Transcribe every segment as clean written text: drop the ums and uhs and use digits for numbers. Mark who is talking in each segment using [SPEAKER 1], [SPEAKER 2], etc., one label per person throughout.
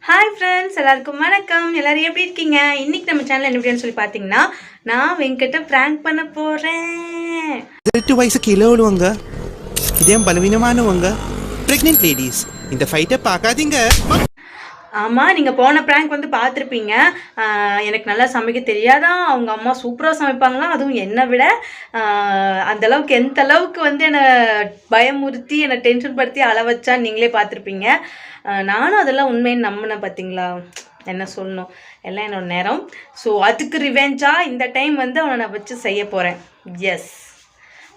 [SPEAKER 1] Hi friends, எல்லாருக்கும் வணக்கம். எல்லாரும் எப்படி இருக்கீங்க? இன்னைக்கு நம்ம சேனல் என்ன வீடியோன்னு சொல்லி பார்த்தீங்கன்னா, நான் வெங்கட்ட ப்ராங்க் பண்ண போகிறேன்.
[SPEAKER 2] 18 வயசு கீழே விழுவாங்க. இதயம் பலவீனமானவங்க, பிரெக்னென்ட் லேடிஸ் இந்த ஃபைட்டை பார்க்காதீங்க.
[SPEAKER 1] ஆமாம், நீங்கள் போன ப்ராங்க் வந்து பார்த்துருப்பீங்க. எனக்கு நல்லா சமைக்க தெரியாதான், அவங்க அம்மா சூப்பராக சமைப்பாங்களாம். அதுவும் என்னை விட அந்தளவுக்கு எந்த அளவுக்கு வந்து என்னை பயமுறுத்தி என்னை டென்ஷன் படுத்தி அள வச்சான்னு நீங்களே பார்த்துருப்பீங்க. நானும் அதெல்லாம் உண்மைன்னு நம்பினேன். பார்த்தீங்களா, என்ன சொல்லணும், எல்லாம் என்னோட நேரம். ஸோ அதுக்கு ரிவெஞ்சாக இந்த டைம் வந்து அவனை நான் வச்சு செய்ய போகிறேன். எஸ்,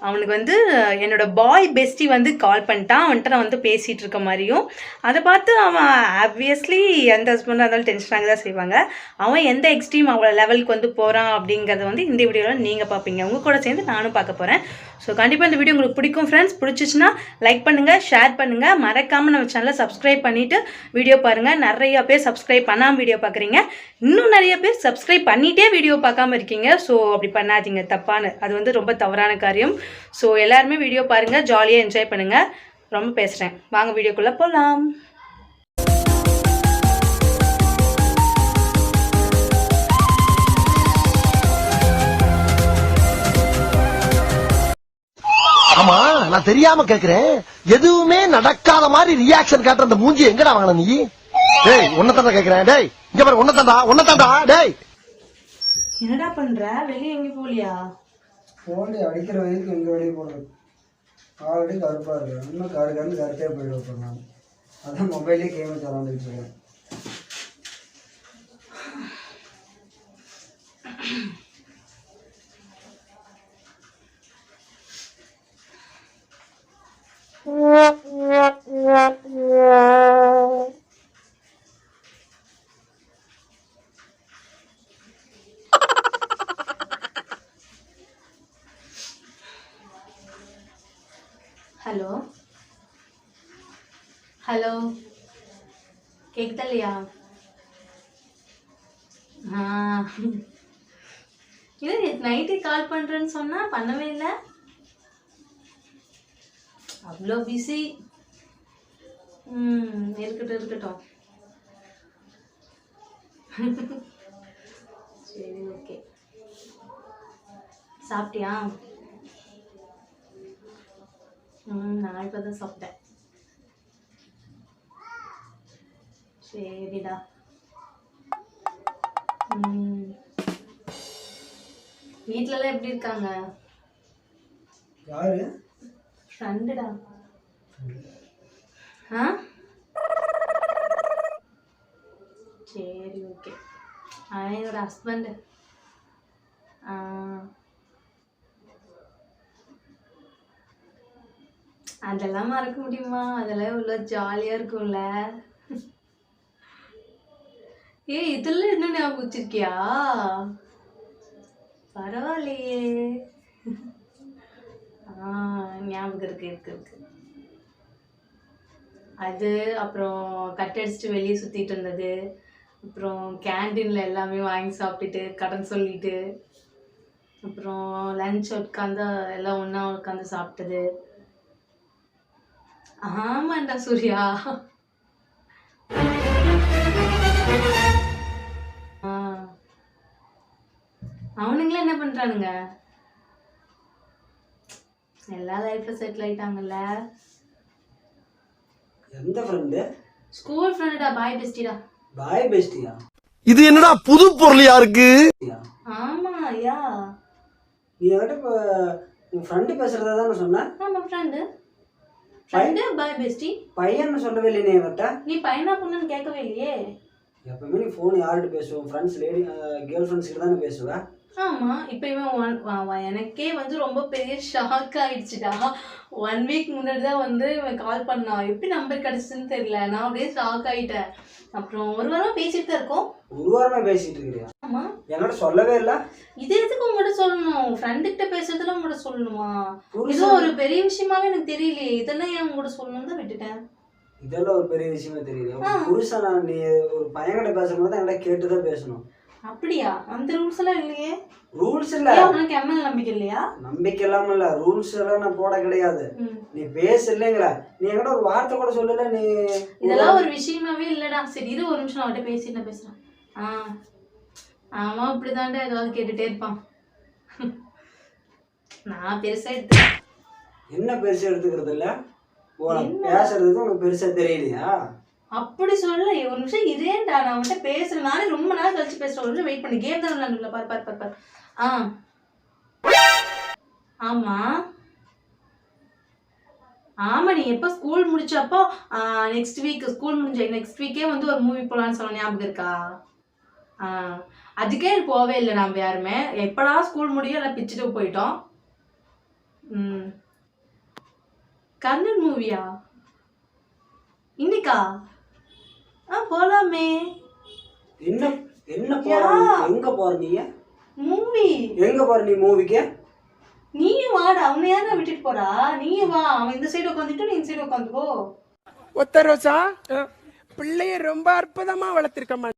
[SPEAKER 1] அவனுக்கு வந்து என்னோடய பாய் பெஸ்டி வந்து கால் பண்ணிட்டான். அவன்கிட்ட நான் வந்து பேசிகிட்டு இருக்க மாதிரியும் அதை பார்த்து அவன் ஆப்வியஸ்லி எந்த ஹஸ்பண்டாக இருந்தாலும் டென்ஷனாக தான் செய்வாங்க. அவன் எந்த எக்ஸ்ட்ரீம் அவ்வளோ லெவலுக்கு வந்து போகிறான் அப்படிங்கிறத வந்து இந்த வீடியோவில் நீங்கள் பார்ப்பீங்க. உங்கள் கூட சேர்ந்து நானும் பார்க்க போகிறேன். ஸோ கண்டிப்பாக இந்த வீடியோ உங்களுக்கு பிடிக்கும் ஃப்ரெண்ட்ஸ். பிடிச்சிச்சின்னா லைக் பண்ணுங்கள், ஷேர் பண்ணுங்கள், மறக்காமல் நம்ம சேனலை சப்ஸ்கிரைப் பண்ணிவிட்டு வீடியோ பாருங்கள். நிறையா பேர் சப்ஸ்கிரைப் பண்ணாமல் வீடியோ பார்க்குறீங்க, இன்னும் நிறைய பேர் சப்ஸ்கிரைப் பண்ணிகிட்டே வீடியோ பார்க்காம இருக்கீங்க. ஸோ அப்படி பண்ணாதீங்க, தப்பான அது வந்து ரொம்ப தவறான காரியம். ஸோ எல்லாருமே வீடியோ பாருங்கள், ஜாலியாக என்ஜாய் பண்ணுங்கள். ரொம்ப பேசுகிறேன், வாங்க வீடியோக்குள்ளே போகலாம்.
[SPEAKER 3] ஆமா, நான் தெரியாம கேக்குறேன். எதுவுமே நடக்காத மாதிரி ரியாக்ஷன் காட்டுற அந்த மூஞ்சி எங்கடா வாங்கின நீ? டேய், உன்னதாண்டா கேக்குறேன். டேய், இங்க பாரு, உன்னதாண்டா. டேய்,
[SPEAKER 1] என்னடா பண்ற? வெளியே எங்கேயும் போலியா?
[SPEAKER 4] போலி அடிக்கிற வயதுக்கு எங்கே வெளியே போடுறது? ஆல்ரெடி கருப்பாக இருக்கேன், இன்னும் கருத்தே போயிட்டு வைப்பேன். நான் அதான் மொபைலே கேம் வச்சு விளாண்டுட்டு இருக்கேன்.
[SPEAKER 1] ஹலோ ஹலோ, கேக்குதா இல்லையா? இல்லை, நேற்று நைட்டே கால் பண்ணுறேன்னு சொன்னால் பண்ணவே இல்லை. அவ்வளோ பிஸி. இருக்கட்டும். சரி, ஓகே. சாப்பிட்டியா? நான் இப்போ தான் சாப்பிட்டேன். சரிடா. வீட்டிலலாம் எப்படி இருக்காங்க?
[SPEAKER 4] யாரு?
[SPEAKER 1] ஃப்ரெண்டுடா. சரி, ஓகே. என்னோட ஹஸ்பண்டு. அதெல்லாம் மறக்க முடியுமா? அதெல்லாம் இவ்வளோ ஜாலியாக இருக்கும்ல. இதெல்லாம் இன்னும் ஞாபகம் வச்சிருக்கியா? பரவாயில்லையே. ஞாபகம் இருக்கு. அது அப்புறம் கட் அடிச்சுட்டு வெளியே சுற்றிட்டு இருந்தது, அப்புறம் கேன்டீனில் எல்லாமே வாங்கி சாப்பிட்டுட்டு கடன் சொல்லிட்டு, அப்புறம் லஞ்ச் உட்காந்து எல்லாம் ஒன்றா உட்காந்து சாப்பிட்டது. ஆமாண்டா சூர்யா. அவனுங்களே என்ன பண்றானுங்க? எல்லா லைஃப்ல செட்டில் ஆயிட்டாங்கல்ல.
[SPEAKER 4] எந்த ஃப்ரெண்டு?
[SPEAKER 1] ஸ்கூல் ஃப்ரெண்டுடா, பாய் பெஸ்டிடா.
[SPEAKER 4] பாய் பெஸ்டியா?
[SPEAKER 3] இது என்னடா புது பொருளியா இருக்கு?
[SPEAKER 1] ஆமா ஐயா.
[SPEAKER 4] நீ என்கிட்ட இப்போ உன் ஃப்ரெண்டு பேசுறதா தானே சொன்ன?
[SPEAKER 1] ஆமா, ஃப்ரெண்டு பாய் பெஸ்டி.
[SPEAKER 4] பையன்னு சொல்லவே இல்லை நீ என்கிட்ட.
[SPEAKER 1] நீ பையனா பொண்ணுன்னு கேட்கவே இல்லையே.
[SPEAKER 4] எப்பவுமே நீ ஃபோன் யார்கிட்ட பேசுவோம்? ஃப்ரெண்ட்ஸ், கேர்ள் ஃப்ரெண்ட்ஸ் கிட்ட தானே பேசுவேன்.
[SPEAKER 1] ஆமா, இப்போ இவன் எனக்கே வந்து ரொம்ப பெரிய ஷாக் ஆயிடுச்சுடா. 1 வீக் முன்னாடி தான் வந்து இவன் கால் பண்ணான். எப்படி நம்பர் கிடைச்சுன்னு தெரியல, நான் அப்படியே ஷாக் ஆயிட்டேன். அப்புறம் ஒரு வாரமா பேசிட்டு தான் இருக்கோம்.
[SPEAKER 4] ஒரு வாரமா பேசிட்டு இருக்கிறியா?
[SPEAKER 1] ஆமா.
[SPEAKER 4] என்கிட்ட சொல்லவே இல்லை.
[SPEAKER 1] இது எதுக்கு உங்கள்கிட்ட சொல்லணும்? ஃப்ரெண்டு கிட்ட பேசுறதுல உங்கள்கிட்ட சொல்லணுமா? இது ஒரு பெரிய விஷயமாவே எனக்கு தெரியலையே. இதெல்லாம் ஏன் உங்கள்கிட்ட சொல்லணும்னு தான் விட்டுட்டேன்.
[SPEAKER 4] இதெல்லாம் ஒரு பெரிய விஷயமே தெரியல. புருஷனா நீ ஒரு பையன்கிட்ட பேசணும் தான் என்கிட்ட கேட்டுதான் பேசணும்.
[SPEAKER 1] அப்படியா? அந்த ரூல்ஸ் எல்லாம் இல்லையே.
[SPEAKER 3] ரூல்ஸ் இல்ல,
[SPEAKER 1] ஏன் உனக்கு எம்எல் நம்பிக்கை இல்லையா?
[SPEAKER 3] நம்பிக்கை இல்லாம இல்ல, ரூல்ஸ் எல்லாம் நான் போட கிடையாது. நீ பேச இல்லைங்களா, நீ என்கிட்ட ஒரு வார்த்தை கூட சொல்லல. நீ
[SPEAKER 1] இதெல்லாம் ஒரு விஷயமாவே இல்லடா. சரி இரு ஒரு நிமிஷம், அவன்கிட்ட பேசிட்டு பேசுறேன். ஆமா இப்படிதான்டா ஏதாவது கேட்டுட்டே இருப்பான். நான் பெருசா எடுத்துக்கிறேன்.
[SPEAKER 3] என்ன பெருசா எடுத்துக்கிறது இல்ல, பேசுறதுக்கு உனக்கு பெருசா தெரியலையா?
[SPEAKER 1] அப்படி சொல்ல, ஒரு நிமிஷம் இதேண்டா, நான் அவன்கிட்ட பேசுறேன். நானே ரொம்ப நாள் கழிச்சு பேசுறேன். ஒரு நிமிஷம் வெயிட் பண்ணி, கேம் தான் விளையாண்டுல. பாரு பாரு பாரு பாரு. ஆமா ஆமா, நீ எப்போ ஸ்கூல் முடிச்சப்போ நெக்ஸ்ட் வீக் ஸ்கூல் முடிஞ்ச நெக்ஸ்ட் வீக்கே வந்து ஒரு மூவி போகலான்னு சொன்ன ஞாபகம் இருக்கா? அதுக்கே போவே இல்லை நம்ம யாருமே. எப்படா ஸ்கூல் முடியும் எல்லாம் பிச்சுட்டு போயிட்டோம். கர்ணன் மூவியா இன்னைக்கா? போலாமே.
[SPEAKER 3] என்ன என்ன போற? எங்க போற நீ?
[SPEAKER 1] மூவி.
[SPEAKER 3] எங்க போற நீ மூவிக்கு?
[SPEAKER 1] நீயும் வாடா, அவனை யாரா விட்டுட்டு போறா? நீயும் வா, அவன் இந்த சைடு உட்காந்துட்டு நீ இந்த சைடு உட்காந்துக்கோ.
[SPEAKER 5] ஒத்த ரோசா பிள்ளைய ரொம்ப அற்புதமா வளர்த்திருக்க.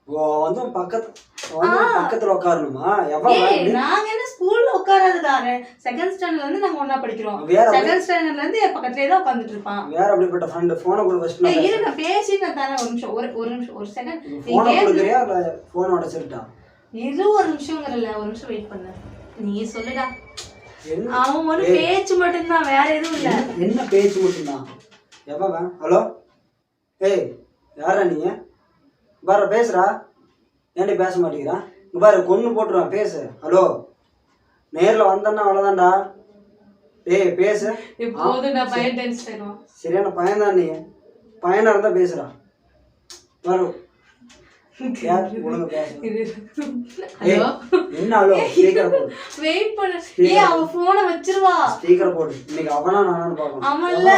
[SPEAKER 3] வந்து பக்கத்துல உட்காரணுமா?
[SPEAKER 1] நாங்க என்ன ஸ்கூல்ல உட்காராதுதாரு. செகண்ட் ஸ்டாண்டர்ட்ல இருந்து நாங்க ஒண்ணா படிக்கிறோம். செகண்ட் ஸ்டாண்டர்ட்ல இருந்து பக்கத்துலயே தான் உட்கார்ந்துட்டு இருப்பான்.
[SPEAKER 3] வேற அப்படிப்பட்ட ஃப்ரெண்ட் போன் கூட ஃபர்ஸ்ட்
[SPEAKER 1] இரு நான் பேசிட்டேன் தானே. ஒரு நிமிஷம் ஒரு நிமிஷம் ஒரு செகண்ட்.
[SPEAKER 3] போன் கொடுக்கறியா இல்ல போன் உடைச்சிட்டா?
[SPEAKER 1] இரு ஒரு நிமிஷம்ங்கறல, ஒரு நிமிஷம் வெயிட் பண்ணு. நீ சொல்லுடா. அவன் ஒரு பேச்சு மட்டும் தான், வேற எதுவும் இல்ல.
[SPEAKER 3] என்ன பேச்சு மட்டும் தான்? எப்பவா? ஹலோ ஏய் யாரா நீ? பாரு பேசுறா, ஏன்டி பேச மாட்டேங்கிறா? இங்க பாரு கொன்னு போட்டுருவேன், பேசு. ஹலோ நேர்ல வந்தன்னா அவ்வளவுதான்டா. டேய் பேசு.
[SPEAKER 1] இப்போது நான் பையன் டென்ஷன் ஆயிடுவான்.
[SPEAKER 3] சரியான பையன் தான் நீ. பையனா இருந்தா பேசுறா. பாரு ஒழுங்கா பேசு.
[SPEAKER 1] ஹலோ
[SPEAKER 3] என்ன? ஹலோ ஸ்பீக்கர் போடு.
[SPEAKER 1] வெயிட் பண்ணு. அவ போனை வச்சிருவா.
[SPEAKER 3] ஸ்பீக்கர் போடு. இன்னைக்கு அவனா நானான்னு பாக்கணும்.
[SPEAKER 1] ஆமல்ல.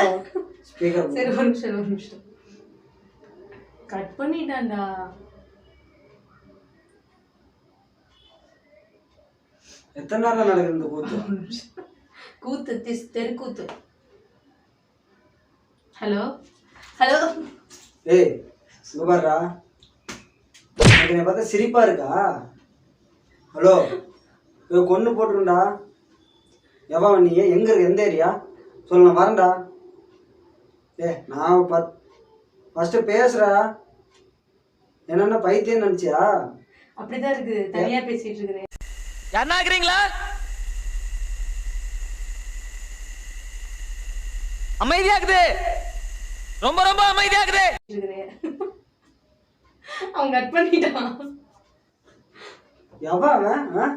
[SPEAKER 3] ஸ்பீக்கர் போடு.
[SPEAKER 1] சரி ஒரு நிமிஷம். கட் பண்ணிட்டான்டா.
[SPEAKER 3] எத்தனை நேரம் நடக்குது இந்த கூத்து?
[SPEAKER 1] கூத்து தெருக்கூத்து. ஹலோ ஹலோ
[SPEAKER 3] ஏய் இங்க பாருடா, எனக்கு என்னை பார்த்தா சிரிப்பா இருக்கா? ஹலோ கொன்னு போட்டுருண்டா. எவா நீ? எங்க இருக்கு? எந்த ஏரியா சொல்லு, நான் வரேன்டா. நான் ஃபர்ஸ்ட் பேசுறா. என்னென்ன பைத்தியம் நினைச்சியா?
[SPEAKER 1] அப்படிதான் இருக்கு, தனியா பேசிட்டு இருக்கிறேன்.
[SPEAKER 5] யாருன்னா இருக்கிறீங்களா? அமைதியாக்குது, ரொம்ப ரொம்ப அமைதியாக்குது.
[SPEAKER 1] அவன் கட் பண்ணிட்டான்.
[SPEAKER 3] எவா அவன்?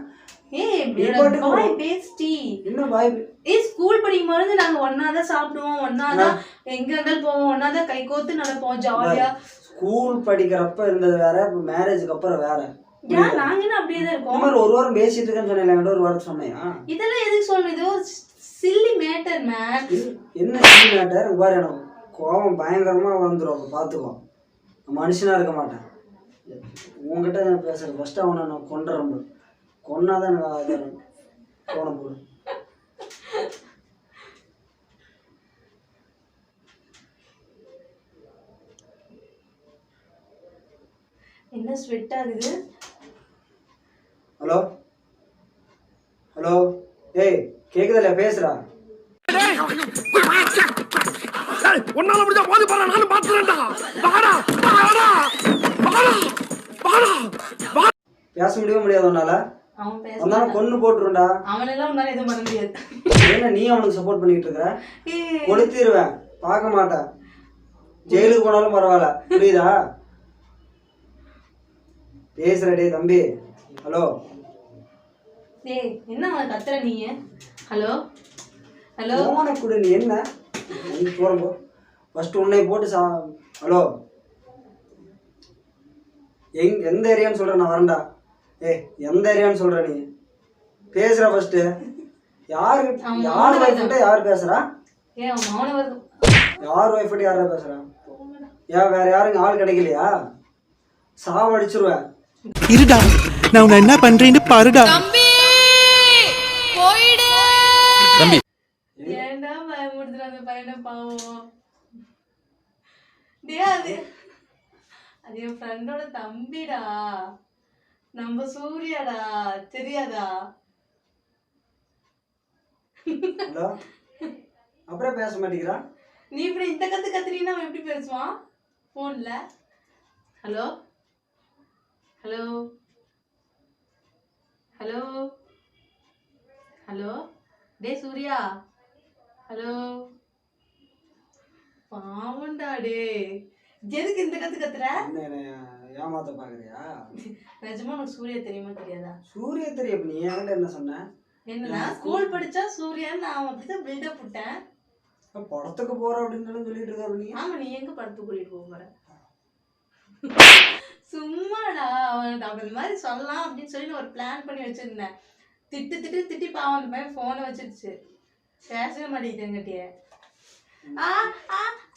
[SPEAKER 1] ஸ்கூல் படிக்கும் போது நாங்க ஒன்னாதான் சாப்பிடுவோம், ஒன்னாதான் எங்க இருந்தாலும் போவோம், ஒன்னாதான் கை கோத்து நடப்போம் ஜாலியா.
[SPEAKER 3] ஸ்கூல் படிக்கிறப்ப இருந்தது வேற, இப்ப மேரேஜுக்கு அப்புறம் வேற.
[SPEAKER 1] நாங்க என்ன அப்படியே தான் இருக்கோம்.
[SPEAKER 3] ஒரு வாரம் பேசிட்டு இருக்கேன்னு சொன்னேன், ஒரு வாரம் சொன்னையா?
[SPEAKER 1] இதெல்லாம் எதுக்கு சொல்லணும்? இது ஒரு சில்லி மேட்டர் மேன்.
[SPEAKER 3] என்ன சில்லி மேட்டர்? பாரு எனக்கு கோபம் பயங்கரமா வந்துடும், பாத்துக்கோ. மனுஷனா இருக்க மாட்டேன். உங்ககிட்ட நான் பேசுறேன். ஃபர்ஸ்ட் அவனை நான் கொண்டுறேன். கொன்னாதான் எனக்கு போன போடு.
[SPEAKER 1] என்ன ஸ்வெட் ஆகுது?
[SPEAKER 3] ஹலோ ஹலோ ஏய் கேக்குதல? பேசுறா.
[SPEAKER 5] உன்னால முடிஞ்ச போது பாரு, நானும் பாத்துறேன்டா. வாடா வாடா வாடா வாடா. பேச
[SPEAKER 3] முடியாது உன்னால. அவனால கொன்னு போட்டுருண்டா.
[SPEAKER 1] அவனெல்லாம் உன்னால எதுவும் பண்ண முடியாது.
[SPEAKER 3] என்ன நீ அவனுக்கு சப்போர்ட் பண்ணிட்டு இருக்க? கொளுத்திடுவேன், பார்க்க மாட்டேன். ஜெயிலுக்கு போனாலும் பரவாயில்ல, புரியுதா? பேசுறடே தம்பி. ஹலோ
[SPEAKER 1] டேய் என்ன அவன கத்துற நீ? ஹலோ ஹலோ
[SPEAKER 3] போன கூட நீ என்ன நீ போறப்போ ஃபர்ஸ்ட் உன்னை போட்டு ஹலோ எந்த ஏரியான்னு சொல்ற? நான் வரேன்டா. எந்த ஏரியான்னு சொல்ற? நீ பேசுற ஃபர்ஸ்ட். யார் வைஃப்ட்ட யார் பேசுறா? யார் வைஃப்ட்ட யாரா பேசுறா? வேற யாரும் ஆள் கிடைக்கலையா? சாவடிச்சிருவேன்.
[SPEAKER 2] இருடா, நான் உன்னை என்ன பண்றேன்னு பாருடா.
[SPEAKER 5] தம்பி
[SPEAKER 1] ஏன்டா பயமுடுத்துற அந்த பையனை? பாவம். அது என் ஃப்ரெண்டோட தம்பிடா. நம்ம சூர்யாடா, தெரியாதா?
[SPEAKER 3] ஹலோ அப்புறம் பேச மாட்டேங்கிறா?
[SPEAKER 1] நீ இப்படி இந்த கத்துறீன்னா அவன் எப்படி பேசுவான் ஃபோன்ல? ஹலோ ஹலோ ஹலோ ஹலோ, டே சூர்யா, ஹலோ. பாவண்டா டே, எதுக்கு இந்த கத்துற?
[SPEAKER 3] என்ன என்னைய ஏமாத்த பாக்குறியா?
[SPEAKER 1] நிஜமா உனக்கு சூர்யா தெரியுமா தெரியாதா?
[SPEAKER 3] சூரிய தெரியும். நீ என்கிட்ட என்ன சொன்ன?
[SPEAKER 1] என்னன்னா ஸ்கூல் படிச்சா சூர்யான்னு நான் அப்படிதான் பில்டப் விட்டேன்.
[SPEAKER 3] படத்துக்கு போற அப்படின்னு சொல்லிட்டு இருக்காரு நீ.
[SPEAKER 1] ஆமா, நீ எங்க படத்துக்கு கூட்டிட்டு போக போற? சும்மாடா, அவன் அவன் இந்த மாதிரி சொல்லலாம் அப்படின்னு சொல்லி நான் ஒரு பிளான் பண்ணி வச்சிருந்தேன். திட்டி பாவம் அந்த மாதிரி போனை வச்சிருச்சு. பேசவே மாட்டேங்குது என்கிட்டயே.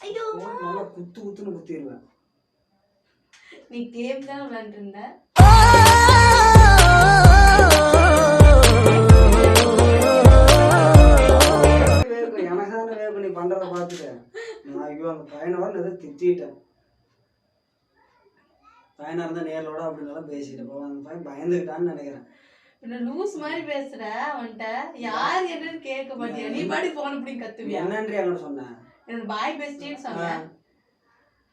[SPEAKER 1] ஐயோ,
[SPEAKER 3] நல்லா குத்துன்னு குத்திடுவேன்.
[SPEAKER 1] நீ கேம் தான் விளையாண்டு இருந்த.
[SPEAKER 3] எனக்கு தானே வேறு நீ பண்றதை பார்த்துட்டேன். நான் ஐயோ அந்த பையனை வர எதை திட்டிட்டேன். பையனா இருந்தா நேரோட அப்படின்னாலும் பேசிட்டேன். அந்த பையன் பயந்துக்கிட்டான்னு நினைக்கிறேன்.
[SPEAKER 1] லூஸ் மாதிரி பேசுற அவன்கிட்ட. யார் என்னன்னு கேட்க மாட்டியா? நீ பாடி போன இப்படி கத்துவியா?
[SPEAKER 3] என்னன்றி அவன் சொன்னேன்.
[SPEAKER 1] என்னோட பாய் பெஸ்டின்னு சொன்னேன்.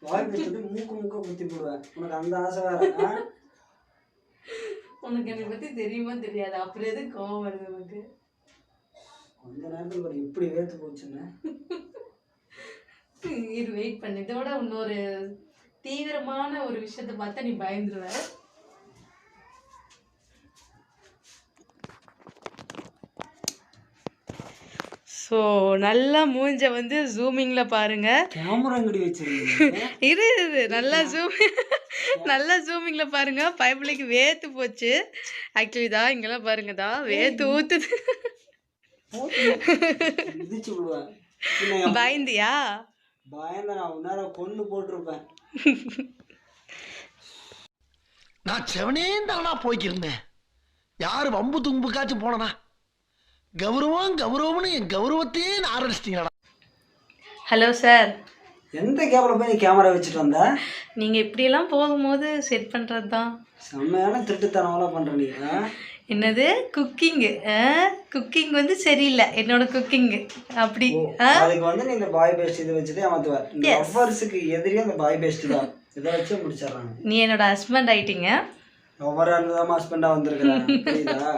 [SPEAKER 3] வாய் பேசிட்டு மூக்க குத்தி போடுவேன். உனக்கு அந்த ஆசை வேற?
[SPEAKER 1] உனக்கு என்னை பத்தி தெரியுமா தெரியாது? அப்புறம் எது கோவம் வருது உனக்கு?
[SPEAKER 3] கொஞ்ச நேரத்துக்கு ஒரு இப்படி வேத்து போச்சுன்னு
[SPEAKER 1] இது வெயிட் பண்ணு. இதோட இன்னொரு தீவிரமான ஒரு விஷயத்த பார்த்தா நீ பயந்துருவ. ஸோ நல்லா மூஞ்ச வந்து ஜூமிங்கில் பாருங்க.
[SPEAKER 3] கேமரா எங்கடி வச்சிருக்கீங்க?
[SPEAKER 1] இரு நல்லா ஜூமிங்கில் பாருங்க. பைப்பிள்ளைக்கு வேத்து போச்சு. ஆக்சுவலி தான் இங்கெல்லாம் பாருங்க, தான் வேத்து ஊத்துது.
[SPEAKER 3] மிதிச்சு விடுவேன்.
[SPEAKER 1] பயந்தியா?
[SPEAKER 3] பயந்த நான் நேரம் கொண்டு போட்டிருப்பேன்.
[SPEAKER 5] நான் செவனே தானா போய்க்கிருந்தேன். யாரு வம்பு தும்புக்காச்சும் போனனா? கௌரவம்னு என் கௌரவத்தையே ஆரம்பிச்சிட்டீங்களா?
[SPEAKER 1] Hello sir.
[SPEAKER 3] எந்த கேமரா போய் நீ கேமரா வச்சுட்டு வந்த?
[SPEAKER 1] நீங்கள் இப்படியெல்லாம் போகும்போது செட் பண்ணுறது தான்.
[SPEAKER 3] செம்மையான திருட்டுத்தனமெல்லாம் பண்ற நீ.
[SPEAKER 1] என்னது குக்கிங் வந்து சரியில்லை என்னோட குக்கிங்கு அப்படி.
[SPEAKER 3] அதுக்கு வந்து நீ இந்த பாய் பெஸ்ட் இதை வச்சுட்டு ஏமாத்துவ. இந்த லவ்வர்ஸுக்கு எதிரியே அந்த பாய் பெஸ்ட் தான். இதை வச்சே முடிச்சிடறாங்க.
[SPEAKER 1] நீ என்னோட ஹஸ்பண்ட் ஆயிட்டீங்க.
[SPEAKER 3] லவ்வரா இருந்துதான் ஹஸ்பண்டா வந்திருக்கிறேன். புரியுதா?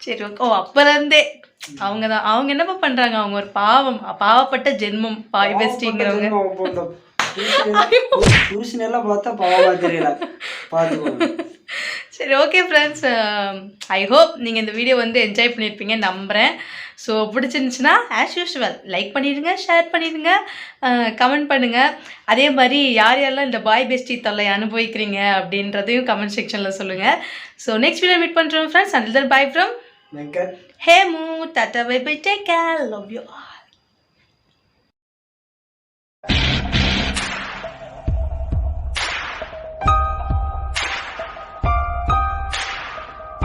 [SPEAKER 1] சரி, ஓ அப்போலேருந்தே அவங்க தான். அவங்க என்னப்பா பண்ணுறாங்க? அவங்க ஒரு பாவப்பட்ட ஜென்மம் பாய் பெஸ்டிங்கிறவங்க.
[SPEAKER 3] புருஷனெல்லாம் பார்த்தா பாவமா தெரியல. பார்த்துக்கோங்க.
[SPEAKER 1] சரி, ஓகே ஃப்ரெண்ட்ஸ், ஐ ஹோப் நீங்கள் இந்த வீடியோ வந்து என்ஜாய் பண்ணியிருப்பீங்க நம்புகிறேன். ஸோ பிடிச்சிருந்துச்சுன்னா ஆஸ் யூஷுவல் லைக் பண்ணிடுங்க, ஷேர் பண்ணிடுங்க, கமெண்ட் பண்ணுங்கள். அதே மாதிரி யார் யாரெல்லாம் இந்த பாய் பெஸ்டி தொல்லை அனுபவிக்கிறீங்க அப்படின்றதையும் கமெண்ட் செக்ஷனில் சொல்லுங்கள். ஸோ நெக்ஸ்ட் வீடியோ மீட் பண்ணுறோம் friends. Until then bye from
[SPEAKER 3] Venkat.
[SPEAKER 1] Hemu. Tata bye bye, take care, love you all.